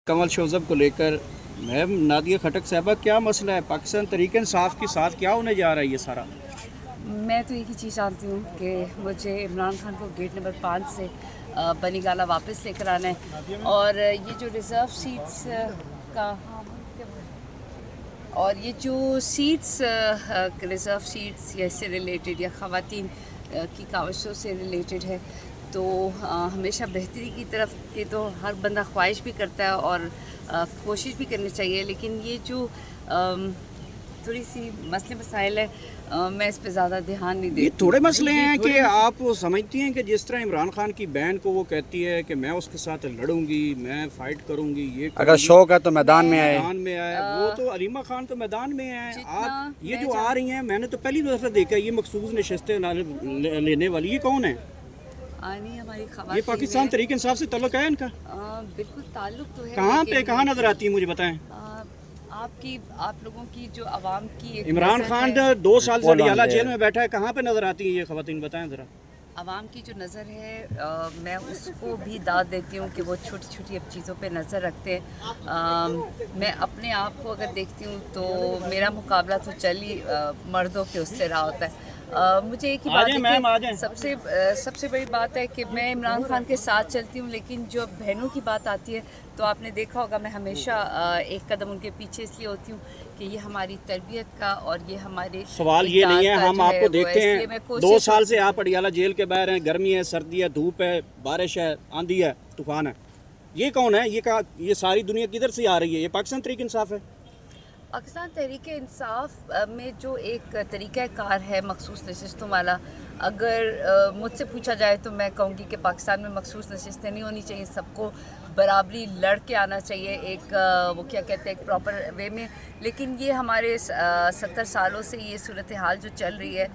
कमल शोज़ब को लेकर मैम नादिया खटक साहबा क्या मसला है? पाकिस्तान तहरीक इंसाफ के साथ क्या होने जा रहा है ये सारा? मैं तो एक ही चीज़ जानती हूँ कि मुझे इमरान खान को गेट नंबर 5 से बनी गाला वापस लेकर आना है। और ये जो रिज़र्व सीट्स का और ये जो सीट्स रिज़र्व सीट्स या इससे रिलेटेड या ख़वातीन की काविशों से रिलेटेड है, तो हमेशा बेहतरी की तरफ की तो हर बंदा ख्वाहिश भी करता है और कोशिश भी करनी चाहिए। लेकिन ये जो थोड़ी सी मसले मसाइल है, मैं इस पे ज़्यादा ध्यान नहीं ये देती। थोड़े मसले हैं कि आप समझती हैं कि जिस तरह इमरान खान की बहन को वो कहती है कि मैं उसके साथ लड़ूंगी, मैं फाइट करूंगी, ये अगर शौक है तो मैदान में आए। मैदान में आए। वो तो अलीमा खान तो मैदान में आए। जितना आप ये मैं जो आ रही हैं, मैंने तो पहली दफ़ा देखा ये मखसूस नशस्तें लेने वाली, ये कौन है? आनी हमारी ये ख़वातीन पाकिस्तान है। तहरीक इंसाफ से ताल्लुक़ है इनका? बिल्कुल ताल्लुक़ तो है, कहाँ पे लेकिन कहाँ नजर आती है मुझे बताएं। आप लोगों की जो आवाम की एक इमरान नज़र खान है, 2 साल से पोल अडियाला आंदे जेल हैं। में बैठा है, कहाँ पे नजर आती है ये खवातीन, बताएं जरा। आवाम की जो नज़र है, मैं उसको भी दाद देती हूँ कि वो छोटी छोटी अब चीज़ों पे नज़र रखते हैं। मैं अपने आप को अगर देखती हूँ तो मेरा मुकाबला तो चली मर्दों के उससे रहा होता है। मुझे एक ही आ बात जाएं है मैम, आ कि जाएं। सबसे बड़ी बात है कि मैं इमरान खान के साथ चलती हूँ, लेकिन जो बहनों की बात आती है तो आपने देखा होगा मैं हमेशा एक कदम उनके पीछे इसलिए होती हूँ कि ये हमारी तरबियत का और ये हमारे सवाल ये नहीं है, इत्तेहाद का हम जो आपको वो देखते है, इसलिए हैं मैं 2 कोशिश साल से आप अडियाला जेल के बाहर हैं, गर्मी है, सर्दी है, धूप है, बारिश है, आंधी है, तूफान है। ये कौन है? ये सारी दुनिया किधर से आ रही है? ये पाकिस्तान तहरीक इंसाफ है। पाकिस्तान तहरीक इंसाफ में जो एक तरीक़ा कार है मखसूस नशिस्तों वाला, अगर मुझसे पूछा जाए तो मैं कहूँगी कि पाकिस्तान में मखसूस नशिस्तें नहीं होनी चाहिए, सबको बराबरी लड़ के आना चाहिए एक वो क्या कहते हैं एक प्रॉपर वे में। लेकिन ये हमारे 70 सालों से ये सूरत हाल जो चल रही है,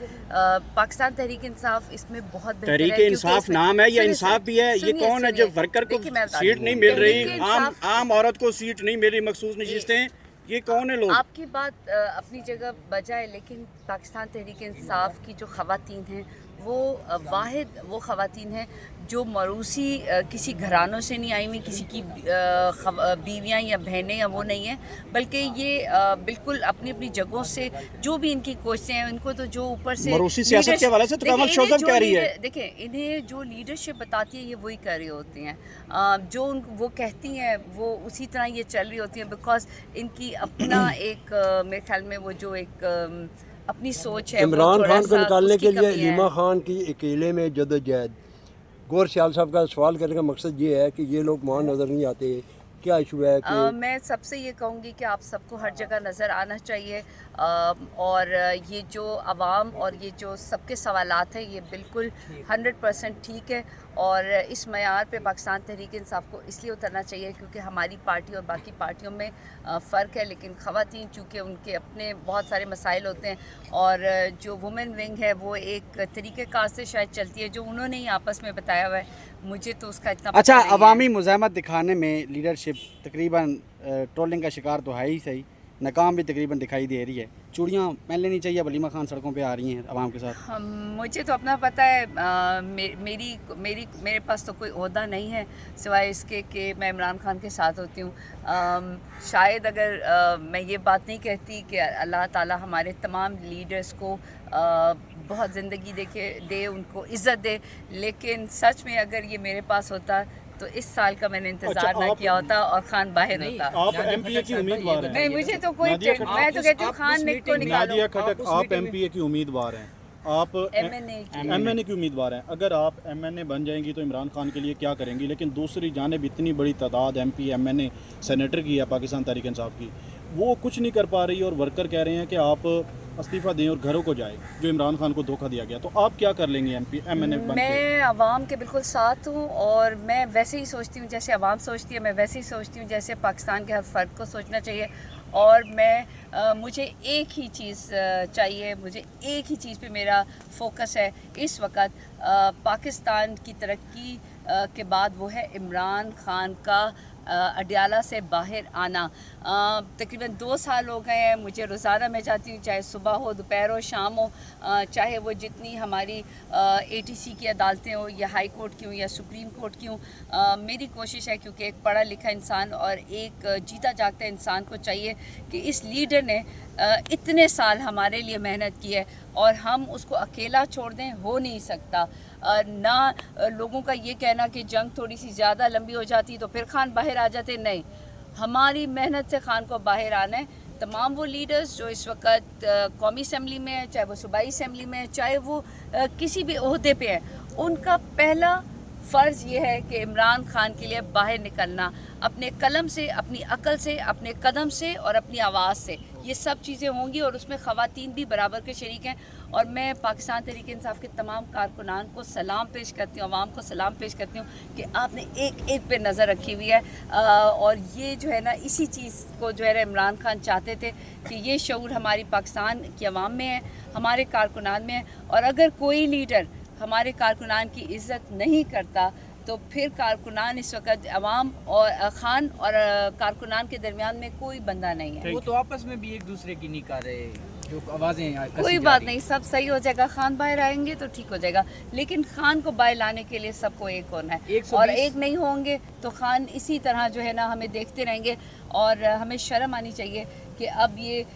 पाकिस्तान तहरीक इंसाफ इसमें बहुत बेहतर है, तहरीक क्योंकि इंसाफ इसमें- नाम है या सुनिए, इंसाफ भी है? ये सुनिए, कौन है जो सुनिए। वर्कर को देखिए, मैं बताती सीट हूँ। नहीं मिल रही, तहरीक आम इंसाफ- आम औरत को सीट नहीं मिल रही, मखसूस नशिस्तें, ये कौन है लोग? आपकी बात अपनी जगह बजाय, लेकिन पाकिस्तान तहरीक इंसाफ की जो ख़वातीन हैं वो वाहिद वो ख़वातीन हैं जो मरूसी किसी घरानों से नहीं आई हुई, किसी की बीवियाँ या बहनें या वो नहीं हैं, बल्कि ये बिल्कुल अपनी अपनी जगहों से जो भी इनकी कोशिशें हैं, उनको तो जो ऊपर से मरूसी सियासत के हवाले से तो कमल शोज़ब कह रही है। देखिए, इन्हें जो लीडरशिप बताती है ये वही कर रही होती हैं। जो वो कहती हैं वो उसी तरह ये चल रही होती हैं, बिकॉज इनकी अपना एक मेरे ख्याल में वो जो एक अपनी सोच है, वो इमरान थोड़ा खान को सा निकालने उसकी के लिए कमी है। अलीमा खान की अकेले में जदोजहद। गौर सियाल साहब का सवाल करने का मकसद ये है कि ये लोग वहाँ नज़र नहीं आते, क्या इशू है कि मैं सबसे ये कहूँगी कि आप सबको हर जगह नज़र आना चाहिए, और ये जो आवाम और ये जो सबके सवालात हैं ये बिल्कुल 100% ठीक है। और इस मयार पे पाकिस्तान तहरीक इंसाफ को इसलिए उतरना चाहिए क्योंकि हमारी पार्टी और बाकी पार्टियों में फ़र्क है, लेकिन ख़वातीन चूँकि उनके अपने बहुत सारे मसाइल होते हैं, और जो वुमेन विंग है वो एक तरीक़ेकार से शायद चलती है जो उन्होंने ही आपस में बताया हुआ है, मुझे तो उसका इतना पता अच्छा, नहीं है। अवामी मुज़ाहमत दिखाने में लीडरशिप तकरीबन ट्रोलिंग का शिकार तो है ही सही, नाकाम भी तकरीबन दिखाई दे रही है। चूड़ियाँ पहन लेनी चाहिए। वलीमा खान सड़कों पे आ रही हैं आवाम के साथ। मुझे तो अपना पता है, मेरे पास तो कोई ओहदा नहीं है सिवाय इसके कि मैं इमरान खान के साथ होती हूँ। शायद अगर मैं ये बात नहीं कहती कि अल्लाह ताला हमारे तमाम लीडर्स को बहुत ज़िंदगी दे, उनको इज़्ज़त दे, लेकिन सच में अगर ये मेरे पास होता तो इस साल का मैंने इंतज़ार ना किया होता और खान बाहर होता। आप एमपीए की उम्मीदवार हैं। नहीं, मुझे तो कोई, मैं तो कहती हूँ खान को निकालो। नादिया खटक, आप एमपीए की उम्मीदवार हैं, आप एमएनए की उम्मीदवार हैं। अगर आप एमएनए बन जाएंगी तो इमरान खान के लिए क्या करेंगी? लेकिन दूसरी जानिब इतनी बड़ी तादाद एमपी एमएनए सेनेटर की है पाकिस्तान तहरीक इंसाफ की, वो कुछ नहीं कर पा रही और वर्कर कह रहे हैं कि आप इस्तीफ़ा दें और घरों को जाए, जो इमरान खान को धोखा दिया गया। तो आप क्या कर लेंगे एमएनए बन के? मैं आवाम के बिल्कुल साथ हूँ, और मैं वैसे ही सोचती हूँ जैसे आवाम सोचती है, मैं वैसे ही सोचती हूँ जैसे पाकिस्तान के हर फ़र्द को सोचना चाहिए। और मुझे एक ही चीज़ चाहिए, मुझे एक ही चीज़ पे मेरा फोकस है इस वक्त। पाकिस्तान की तरक्की के बाद वो है इमरान खान का अडयाला से बाहर आना। तकरीबन 2 साल हो गए हैं, मुझे रोज़ाना मैं चाहती हूँ, चाहे सुबह हो, दोपहर हो, शाम हो, चाहे वो जितनी हमारी ATC की अदालतें हो या हाई कोर्ट की हो या सुप्रीम कोर्ट की हो, मेरी कोशिश है, क्योंकि एक पढ़ा लिखा इंसान और एक जीता जागता इंसान को चाहिए कि इस लीडर ने इतने साल हमारे लिए मेहनत की है और हम उसको अकेला छोड़ दें, हो नहीं सकता। ना लोगों का ये कहना कि जंग थोड़ी सी ज़्यादा लंबी हो जाती तो फिर खान बाहर आ जाते, नहीं, हमारी मेहनत से खान को बाहर आना है। तमाम वो लीडर्स जो इस वक्त कौमी असम्बली में है, चाहे वो सूबाई असम्बली में है, चाहे वो किसी भी ओहदे पे है, उनका पहला फ़र्ज़ ये है कि इमरान खान के लिए बाहर निकलना, अपने कलम से, अपनी अकल से, अपने कदम से और अपनी आवाज़ से, ये सब चीज़ें होंगी और उसमें ख़वातीन भी बराबर के शरीक हैं। और मैं पाकिस्तान तहरीक इंसाफ के तमाम कारकुनान को सलाम पेश करती हूँ, आवाम को सलाम पेश करती हूँ कि आपने एक एक पे नज़र रखी हुई है। और ये जो है ना, इसी चीज़ को जो है ना इमरान खान चाहते थे कि ये शऊर हमारी पाकिस्तान की आवाम में है, हमारे कारकुनान में है। और अगर कोई लीडर हमारे कारकुनान की इज़्ज़त नहीं करता तो फिर कारकुनान इस वक्त अवाम और खान और कारकुनान के दरमियान में कोई बंदा नहीं है। वो तो आपस में भी एक दूसरे की नहीं कर रहे, जो आवाज़ें कोई बात नहीं, सब सही हो जाएगा। खान बाहर आएंगे तो ठीक हो जाएगा, लेकिन खान को बाहर लाने के लिए सबको एक होना है और एक नहीं होंगे तो खान इसी तरह जो है ना हमें देखते रहेंगे। और हमें शर्म आनी चाहिए कि अब ये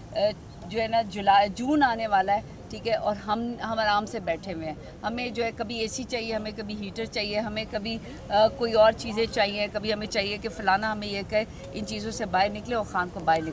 जो है ना जून आने वाला है, ठीक है, और हम आराम से बैठे हुए हैं। हमें जो है कभी AC चाहिए, हमें कभी हीटर चाहिए, हमें कभी कोई और चीज़ें चाहिए, कभी हमें चाहिए कि फ़लाना हमें ये कहे। इन चीज़ों से बाहर निकले और खान को बाहर निकले।